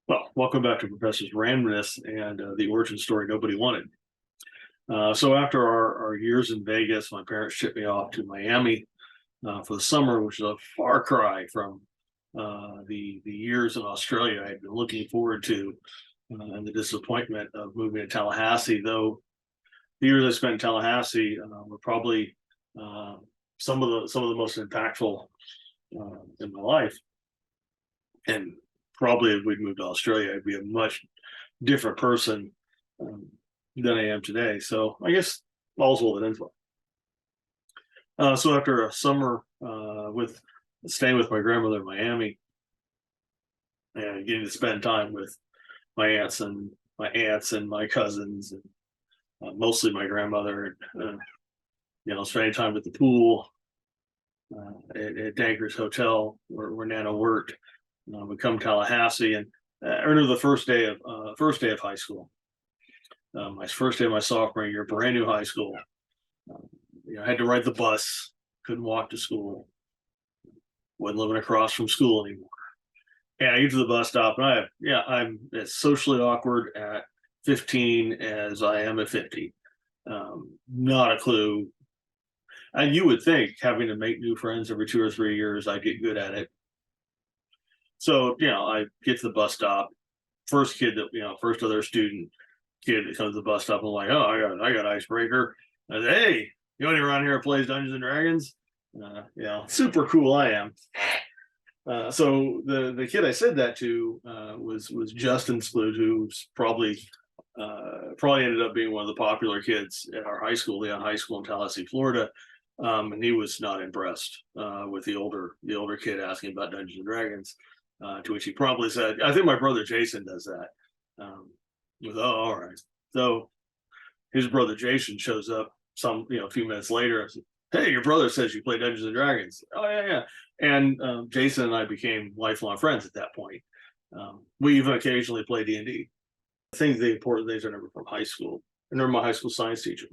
Well, welcome back to Professor's Randomness and the origin story nobody wanted. So after our years in Vegas, my parents shipped me off to Miami for the summer, which is a far cry from the years in Australia I had been looking forward to, and the disappointment of moving to Tallahassee. Though the years I spent in Tallahassee were probably uh, some of the most impactful in my life, and probably if we'd moved to Australia, I'd be a much different person um, than I am today. So I guess all's well that ends well. So after a summer with staying with my grandmother in Miami and getting to spend time with my aunts and my cousins, and mostly my grandmother, and spending time at the pool at Dankers Hotel where Nana worked. We come to Tallahassee, and I remember the first day of high school. My first day of my sophomore year, brand new high school. Um, I had to ride the bus, couldn't walk to school, wasn't living across from school anymore. And I get to the bus stop, and I'm as socially awkward at 15 as I am at 50. Not a clue. And you would think having to make new friends every 2 or 3 years, I'd get good at it. So, I get to the bus stop, first other student kid that comes to the bus stop. I'm like, oh, I got icebreaker. I said, hey, you anyone around here that plays Dungeons and Dragons? Super cool I am. So the kid I said that to was Justin Sploot, who's probably ended up being one of the popular kids at our high school, Leon High School in Tallahassee, Florida. And he was not impressed with the older kid asking about Dungeons and Dragons. To which he probably said, "I think my brother Jason does that." Oh, all right. So his brother Jason shows up a few minutes later and says, "Hey, your brother says you play Dungeons and Dragons." Oh, yeah, yeah. And Jason and I became lifelong friends at that point. We even occasionally play D&D. I think the important things I remember from high school. I remember my high school science teacher,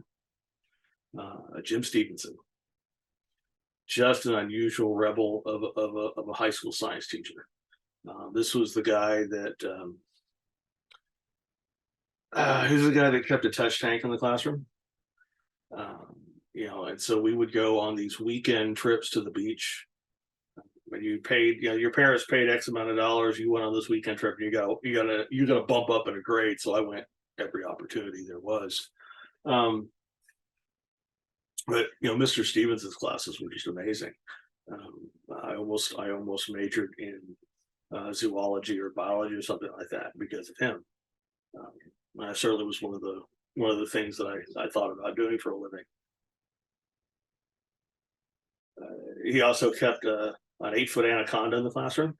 Jim Stevenson, just an unusual rebel of a high school science teacher. This was the guy that who's the guy that kept a touch tank in the classroom. And so we would go on these weekend trips to the beach. When you paid, your parents paid X amount of dollars, you went on this weekend trip, and you got to bump up in a grade. So I went every opportunity there was. But Mr. Stevenson's classes were just amazing. I almost majored in zoology or biology or something like that because of him. I certainly was one of the things that I thought about doing for a living. He also kept an 8-foot anaconda in the classroom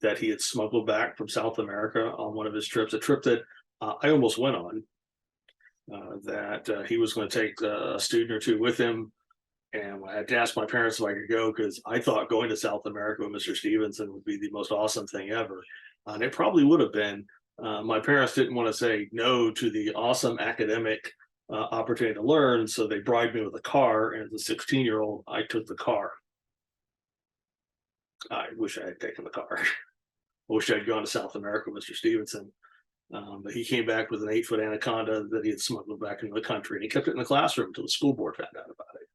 that he had smuggled back from South America on one of his trips, a trip that I almost went on. That he was going to take a student or two with him. And I had to ask my parents if I could go because I thought going to South America with Mr. Stevenson would be the most awesome thing ever. And it probably would have been. My parents didn't want to say no to the awesome academic opportunity to learn, so they bribed me with a car. And as a 16-year-old, I took the car. I wish I had taken the car. I wish I'd gone to South America with Mr. Stevenson. But he came back with an 8-foot anaconda that he had smuggled back into the country, and he kept it in the classroom until the school board found out about it.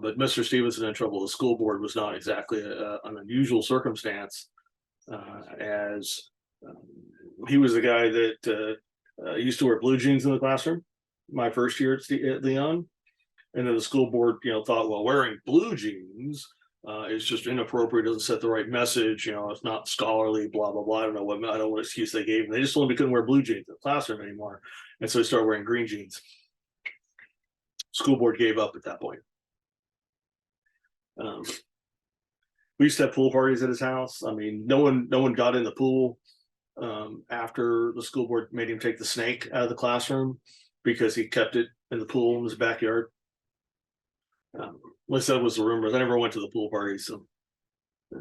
But Mr. Stevenson in trouble. The school board was not exactly an unusual circumstance, as um, he was the guy that used to wear blue jeans in the classroom. My first year at Leon, and then the school board, thought, well, wearing blue jeans is just inappropriate, doesn't set the right message. It's not scholarly, blah blah blah. I don't know what excuse they gave him. They just told him he couldn't wear blue jeans in the classroom anymore, and so he started wearing green jeans. School board gave up at that point. Um, we used to have pool parties at his house. I mean, no one got in the pool after the school board made him take the snake out of the classroom because he kept it in the pool in his backyard. At least that was the rumors. I never went to the pool parties, so I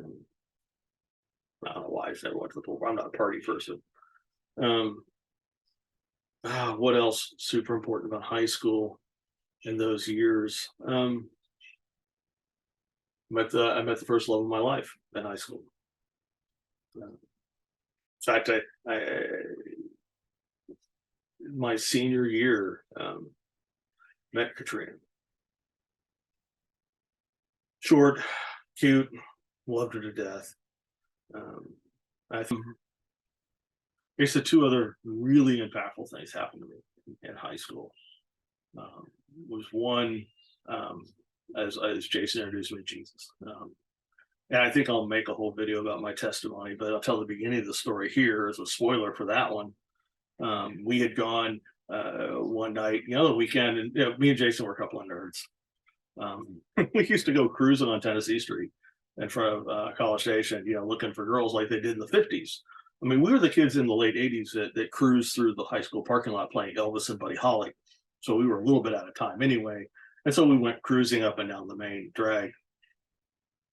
don't know why I just never went to the pool. I'm not a party person. Um, what else super important about high school in those years? I met the first love of my life in high school. In fact, my senior year, met Katrina. Short, cute, loved her to death. Um, I think there's the two other really impactful things happened to me in high school. Um, was one, um, as Jason introduced me to Jesus. And I think I'll make a whole video about my testimony, but I'll tell the beginning of the story here as a spoiler for that one. We had gone one night, the weekend, and me and Jason were a couple of nerds. We used to go cruising on Tennessee Street in front of College Station, looking for girls like they did in the 50s. I mean, we were the kids in the late 80s that cruised through the high school parking lot playing Elvis and Buddy Holly. So we were a little bit out of time anyway. And so we went cruising up and down the main drag,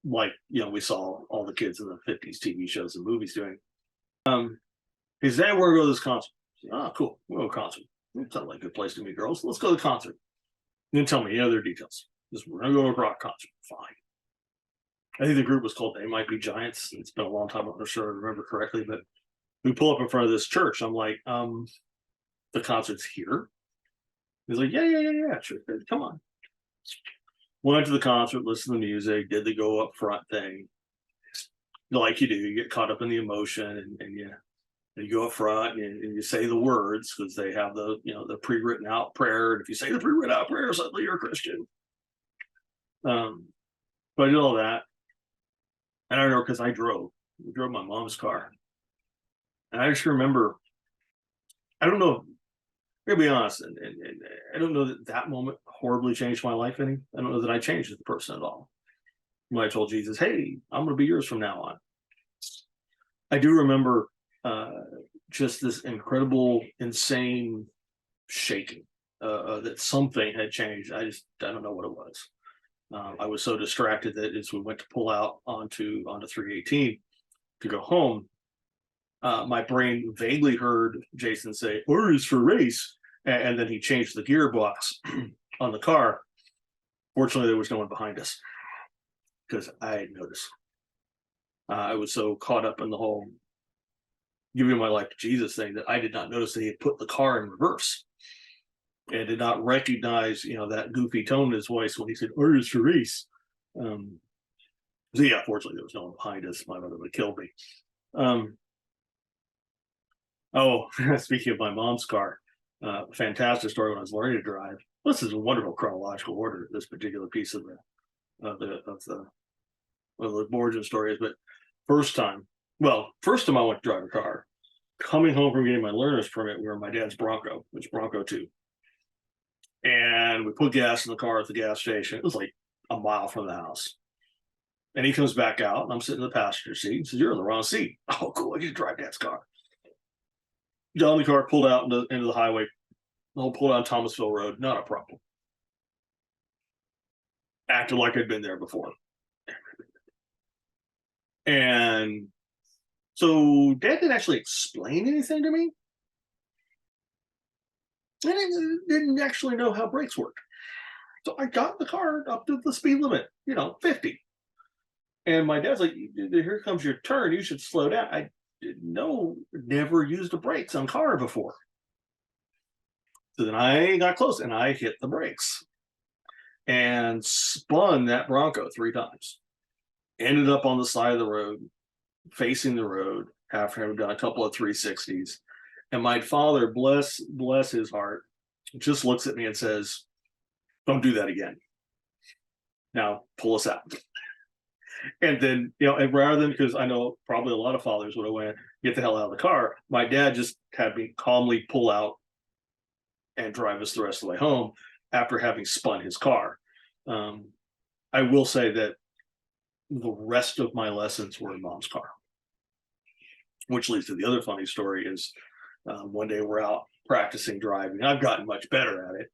like, we saw all the kids in the 50s TV shows and movies doing. He said, hey, we're going to go to this concert. Said, oh, cool. We'll go to a concert. It sounds like a good place to meet girls. Let's go to the concert. You didn't tell me any other details. Just, we're going to go to a rock concert. Fine. I think the group was called They Might Be Giants. It's been a long time. I'm not sure I remember correctly, but we pull up in front of this church. I'm like, the concert's here? He's like, yeah, sure. Come on. Went to the concert, listened to the music, did the go up front thing. Like you do, you get caught up in the emotion and you go up front and you say the words because they have the the pre-written out prayer. And if you say the pre-written out prayer, suddenly you're a Christian. But I did all that. And I don't know, because we drove my mom's car. And I just remember, I don't know, I'm gonna be honest, and I don't know that moment horribly changed my life any. I don't know that I changed as a person at all. When I told Jesus, hey, I'm gonna be yours from now on. I do remember just this incredible, insane shaking that something had changed. I don't know what it was. I was so distracted that as we went to pull out onto 318 to go home, my brain vaguely heard Jason say, orders for race. And then he changed the gearbox on the car. Fortunately, there was no one behind us because I had noticed. I was so caught up in the whole giving my life to Jesus thing that I did not notice that he had put the car in reverse and did not recognize, that goofy tone in his voice when he said, orders for race. So yeah, fortunately, there was no one behind us. My mother would have killed me. Speaking of my mom's car, fantastic story when I was learning to drive. This is a wonderful chronological order, this particular piece of the origin story is. But first time I went to drive a car, coming home from getting my learner's permit, we were in my dad's Bronco, which Bronco 2. And we put gas in the car at the gas station. It was like a mile from the house. And he comes back out, and I'm sitting in the passenger seat. He says, you're in the wrong seat. Oh, cool. I get to drive dad's car. Got in the car, pulled out into the highway, pulled on Thomasville Road, not a problem. Acted like I'd been there before. And so Dad didn't actually explain anything to me. And I didn't actually know how brakes worked. So I got the car up to the speed limit, 50. And my dad's like, here comes your turn. You should slow down. I didn't know, never used the brakes on car before. So then I got close and I hit the brakes and spun that Bronco 3 times. Ended up on the side of the road, facing the road after having done a couple of 360s. And my father, bless his heart, just looks at me and says, don't do that again. Now pull us out. And then, and rather than, because I know probably a lot of fathers would have went, get the hell out of the car, my dad just had me calmly pull out and drive us the rest of the way home after having spun his car. I will say that the rest of my lessons were in Mom's car, which leads to the other funny story is one day we're out practicing driving. I've gotten much better at it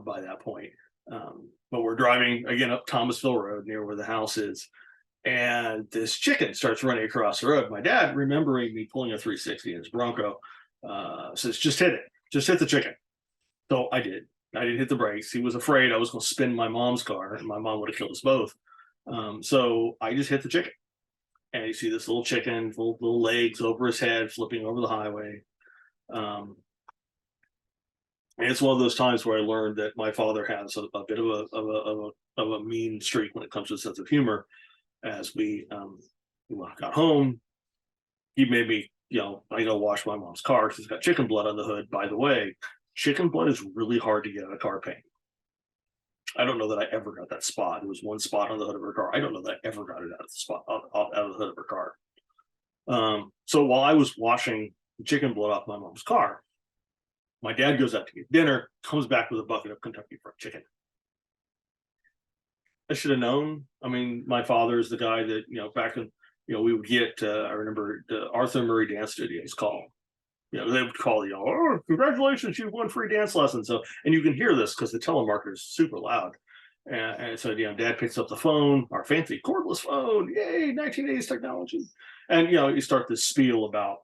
by that point. But we're driving again up Thomasville Road near where the house is. And this chicken starts running across the road. My dad, remembering me pulling a 360 in his Bronco, says, just hit it. Just hit the chicken. So I did. I didn't hit the brakes. He was afraid I was going to spin my mom's car and my mom would have killed us both. So I just hit the chicken. and you see this little chicken, little legs over his head, flipping over the highway. And it's one of those times where I learned that my father has a bit of a mean streak when it comes to a sense of humor. As we got home, he made me, I go wash my mom's car because it's got chicken blood on the hood. By the way, chicken blood is really hard to get out of car paint. I don't know that I ever got that spot. There was one spot on the hood of her car. I don't know that I ever got it out of the spot out of the hood of her car. So while I was washing the chicken blood off my mom's car, my dad goes out to get dinner, comes back with a bucket of Kentucky Fried Chicken. I should have known. I mean, my father is the guy that, back in, we would get, I remember the Arthur Murray Dance Studios call. They would call, oh, congratulations, you've won free dance lessons. So, and you can hear this because the telemarketer is super loud. And so, dad picks up the phone, our fancy cordless phone, yay, 1980s technology. And, you start this spiel about,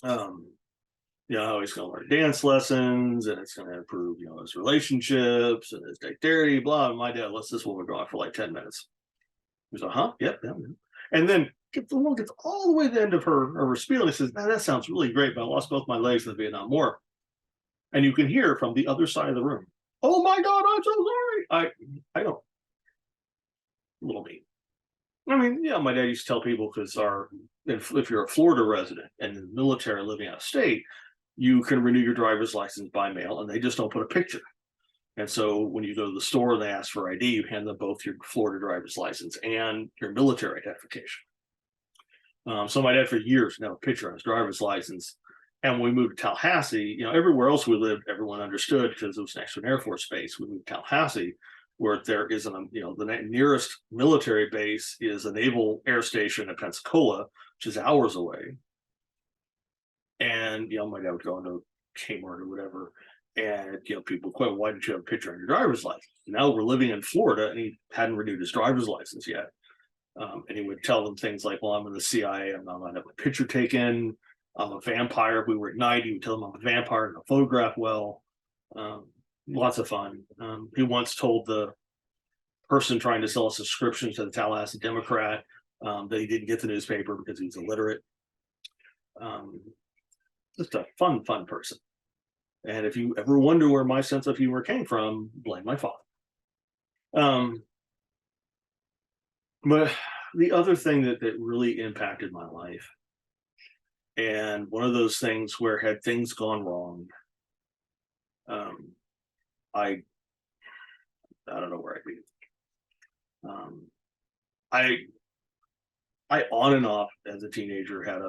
how he's going to learn dance lessons and it's going to improve, his relationships and his dexterity, blah. And my dad lets this woman go on for like 10 minutes. He's like, huh? Yep. And then the woman gets all the way to the end of her spiel. And he says, man, that sounds really great, but I lost both my legs in the Vietnam War. And you can hear from the other side of the room, oh my God, I'm so sorry. I don't. A little mean. I mean, my dad used to tell people because if you're a Florida resident and in the military living out of state, you can renew your driver's license by mail and they just don't put a picture. And so when you go to the store and they ask for ID, you hand them both your Florida driver's license and your military identification. So my dad for years had a picture on his driver's license. And when we moved to Tallahassee, everywhere else we lived, everyone understood because it was next to an Air Force base. We moved to Tallahassee, where there isn't, the nearest military base is a naval air station in Pensacola, which is hours away. And, my dad would go into Kmart or whatever. And, people quite, why didn't you have a picture on your driver's license? Now we're living in Florida and he hadn't renewed his driver's license yet. And he would tell them things like, well, I'm in the CIA. I'm not going to have a picture taken. I'm a vampire. If we were at night, he would tell them I'm a vampire and a photograph well. Lots of fun. He once told the person trying to sell a subscription to the Tallahassee Democrat that he didn't get the newspaper because he's illiterate. Just a fun person. And if you ever wonder where my sense of humor came from, blame my father. But the other thing that really impacted my life, and one of those things where had things gone wrong, I don't know where I'd be. I on and off as a teenager had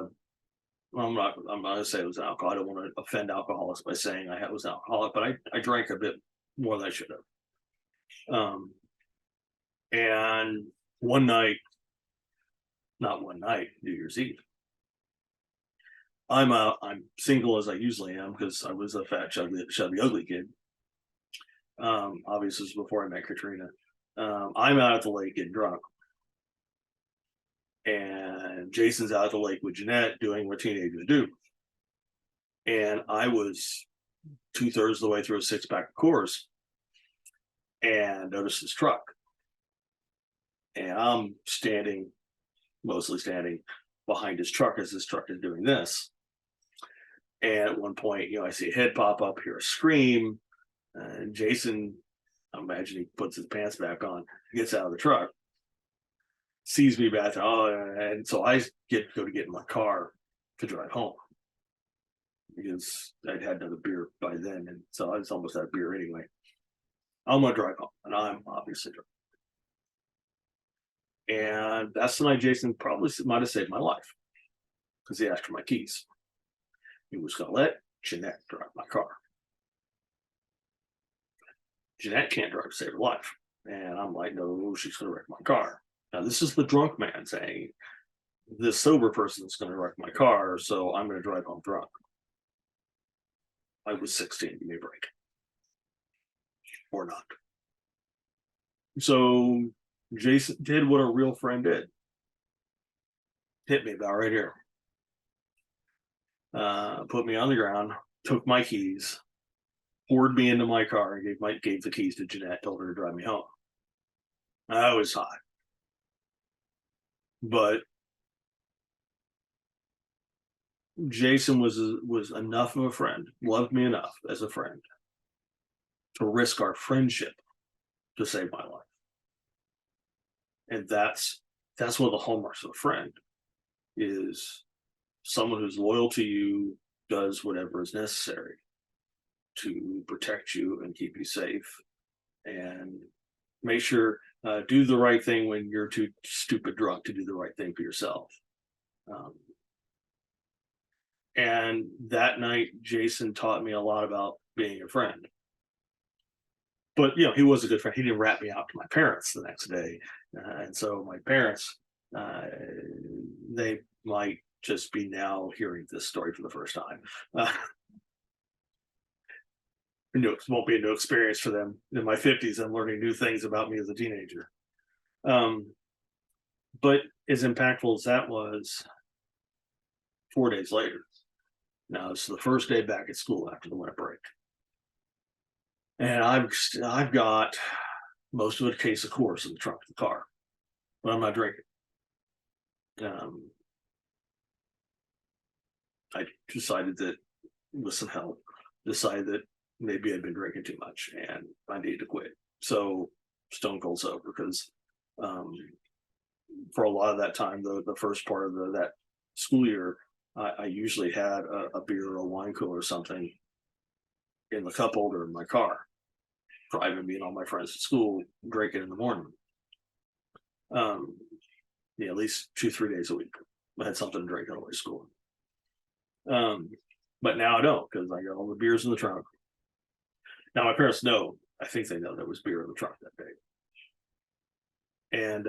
I'm not going to say it was alcohol. I don't want to offend alcoholics by saying I was an alcoholic, but I drank a bit more than I should have. And one night, New Year's Eve, I'm single as I usually am because I was a fat, chubby, ugly kid. Obviously, this was before I met Katrina. I'm out at the lake getting drunk. And Jason's out at the lake with Jeanette doing what teenagers do. And I was 2/3 of the way through a 6-pack of Coors and noticed his truck. And I'm mostly standing behind his truck as his truck is doing this. And at one point, I see a head pop up, hear a scream, and Jason, I imagine he puts his pants back on, gets out of the truck, sees me back, and so I go to get in my car to drive home because I'd had another beer by then, and so I was almost out of beer anyway. I'm gonna drive home, and I'm obviously drunk. And that's the night Jason probably might have saved my life because he asked for my keys. He was gonna let Jeanette drive my car. Jeanette can't drive to save her life, and I'm like, no, she's gonna wreck my car. Now, this is the drunk man saying, this sober person is going to wreck my car, so I'm going to drive home drunk. I was 16, give me a break. Or not. So Jason did what a real friend did. Hit me about right here. Put me on the ground, took my keys, poured me into my car, and gave the keys to Jeanette, told her to drive me home. I was hot. But Jason was enough of a friend, loved me enough as a friend to risk our friendship to save my life. And that's one of the hallmarks of a friend, is someone who's loyal to you, does whatever is necessary to protect you and keep you safe, and make sure, do the right thing when you're too stupid drunk to do the right thing for yourself. Um, and that night, Jason taught me a lot about being a friend. But he was a good friend. He didn't rat me out to my parents the next day, and so my parents, uh, they might just be now hearing this story for the first time. Uh, it won't be a new experience for them in my 50s. I'm learning new things about me as a teenager. Um, but as impactful as that was, 4 days later, now it's the first day back at school after the winter break, and I've got most of a case of Coors in the trunk of the car, but I'm not drinking. Um, I decided that, with some help, decided that maybe I'd been drinking too much and I needed to quit. So stone cold sober, because um, for a lot of that time, the first part of that school year, I usually had a beer or a wine cooler or something in the cup holder in my car, driving me and all my friends to school, drinking in the morning. Um, at least 2-3 days a week, I had something to drink on the way to school. But now I don't, because I got all the beers in the trunk. Now my parents know. I think they know there was beer in the trunk that day. And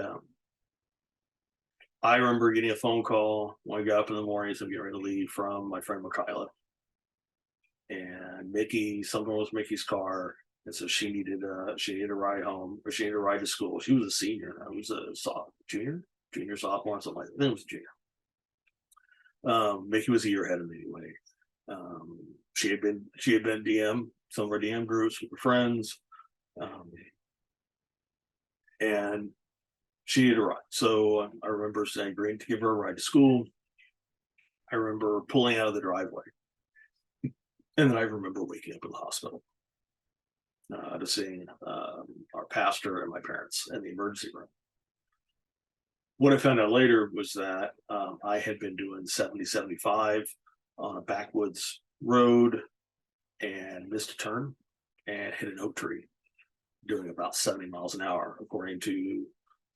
I remember getting a phone call when I got up in the mornings and getting ready to leave, from my friend Mikayla. And Mickey, something was Mickey's car, and so she needed a ride home, or she needed a ride to school. She was a senior. I was a junior, sophomore, something like that. Then it was a junior. Mickey was a year ahead of me anyway. She had been DM some of our DM groups with her friends, and she needed a ride. So I remember saying, agreeing to give her a ride to school. I remember pulling out of the driveway, and then I remember waking up in the hospital, to seeing our pastor and my parents in the emergency room. What I found out later was that I had been doing 70-75 on a backwoods road and missed a turn and hit an oak tree doing about 70 miles an hour, according to,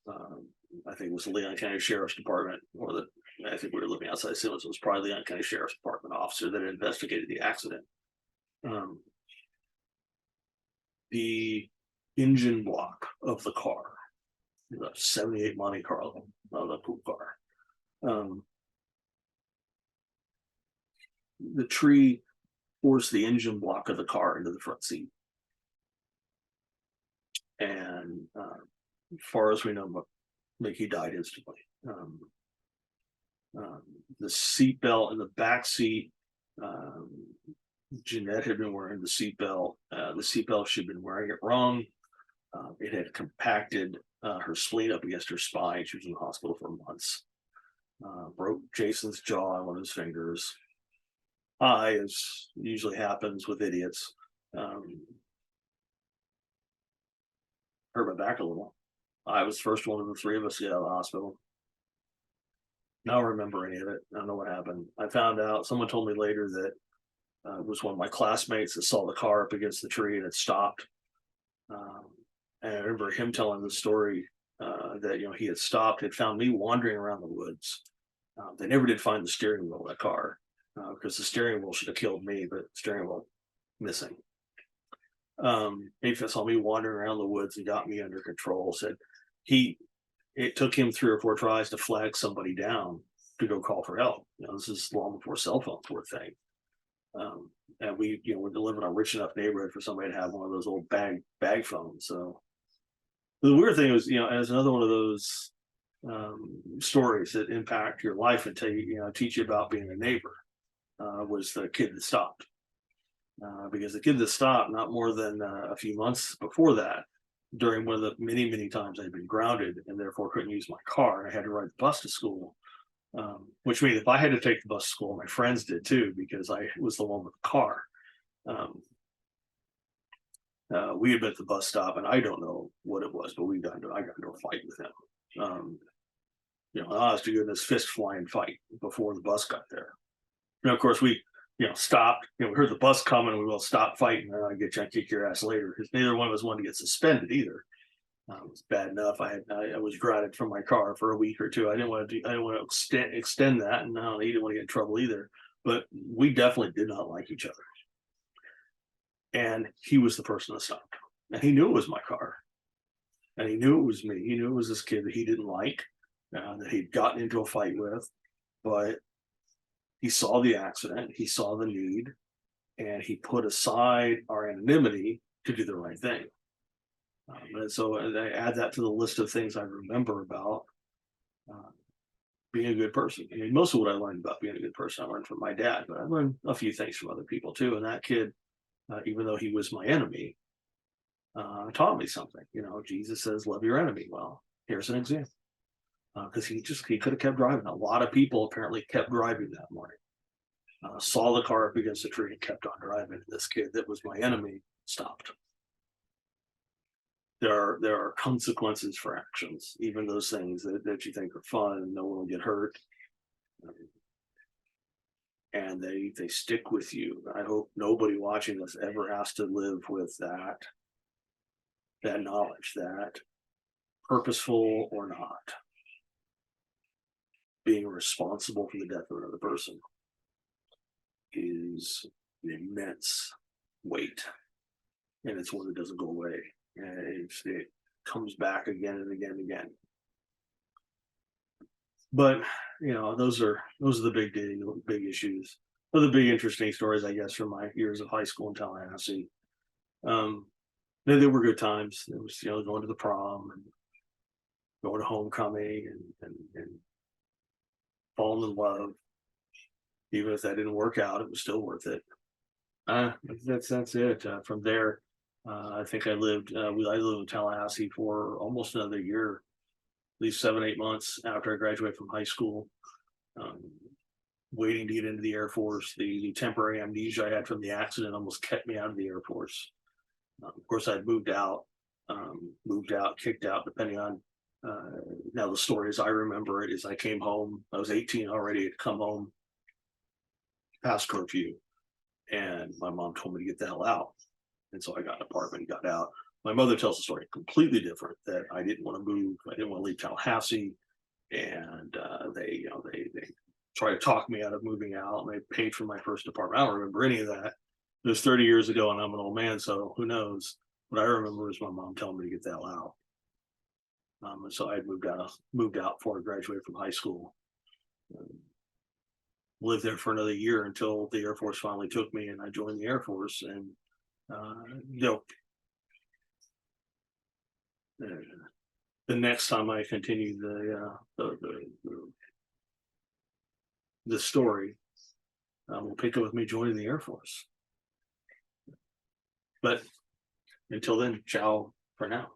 I think it was the Leon County Sheriff's Department, I think we were living outside Simmons. It was probably the Leon County Sheriff's Department officer that investigated the accident. The engine block of the car, the 78 Monte Carlo, the pool car, the tree forced the engine block of the car into the front seat. And as far as we know, Mickey died instantly. The seatbelt in the back seat, Jeanette had been wearing the seatbelt. The seatbelt, she'd been wearing it wrong. It had compacted her spleen up against her spine. She was in the hospital for months. Broke Jason's jaw on one of his fingers. As usually happens with idiots, hurt my back a little. I was the first one of the three of us to get out of the hospital. I don't remember any of it. I don't know what happened. I found out, someone told me later that it was one of my classmates that saw the car up against the tree and it stopped. And I remember him telling the story that he had stopped, had found me wandering around the woods. They never did find the steering wheel of that car, because the steering wheel should have killed me, but the steering wheel missing. He saw me wandering around the woods and got me under control. Said it took him 3 or 4 tries to flag somebody down to go call for help. This is long before cell phones were a thing. And we lived in a rich enough neighborhood for somebody to have one of those old bag phones. So the weird thing was, as another one of those stories that impact your life and teach you about being a neighbor, was the kid that stopped. Because the kid that stopped, not more than a few months before that, during one of the many, many times I'd been grounded and therefore couldn't use my car. And I had to ride the bus to school, which means if I had to take the bus to school, my friends did too, because I was the one with the car. Um, we had been at the bus stop, and I don't know what it was, but I got into a fight with him. Honest to goodness, fist flying fight before the bus got there. And of course, we, stopped. We heard the bus coming, and we will stop fighting. And I get you, I kick your ass later, because neither one of us wanted to get suspended either. It was bad enough. I was grounded from my car for a week or two. I didn't want to extend that, and he didn't want to get in trouble either. But we definitely did not like each other. And he was the person that stopped, and he knew it was my car, and he knew it was me. He knew it was this kid that he didn't like, that he'd gotten into a fight with, but he saw the accident, he saw the need, and he put aside our anonymity to do the right thing. And so I add that to the list of things I remember about being a good person. I mean, most of what I learned about being a good person, I learned from my dad, but I learned a few things from other people too. And that kid, even though he was my enemy, taught me something. Jesus says, love your enemy. Well, here's an example. Because he could have kept driving. A lot of people apparently kept driving that morning. Saw the car up against a tree and kept on driving. This kid that was my enemy stopped. There are consequences for actions, even those things that you think are fun and no one will get hurt. And they stick with you. I hope nobody watching this ever has to live with that knowledge, that purposeful or not, being responsible for the death of another person is an immense weight, and it's one that doesn't go away. And it comes back again and again and again. But those are the big issues. Well, the big interesting stories, I guess, from my years of high school in Tallahassee. There were good times. There was going to the prom and going to homecoming and falling in love. Even if that didn't work out, it was still worth it. That's it. From there, I think I lived in Tallahassee for almost another year, at least 7-8 months after I graduated from high school, waiting to get into the Air Force. The temporary amnesia I had from the accident almost kept me out of the Air Force. Of course, I'd moved out, kicked out, depending on. Now the story as I remember it is I came home. I was 18 already. Had come home past curfew, and my mom told me to get the hell out. And so I got an apartment and got out. My mother tells the story completely different, that I didn't want to move. I didn't want to leave Tallahassee. And they tried to talk me out of moving out. And they paid for my first apartment. I don't remember any of that. It was 30 years ago, and I'm an old man, so who knows? What I remember is my mom telling me to get the hell out. And so I moved out before I graduated from high school. Lived there for another year until the Air Force finally took me, and I joined the Air Force. And the next time I continued the story, we'll pick up with me joining the Air Force. But until then, ciao for now.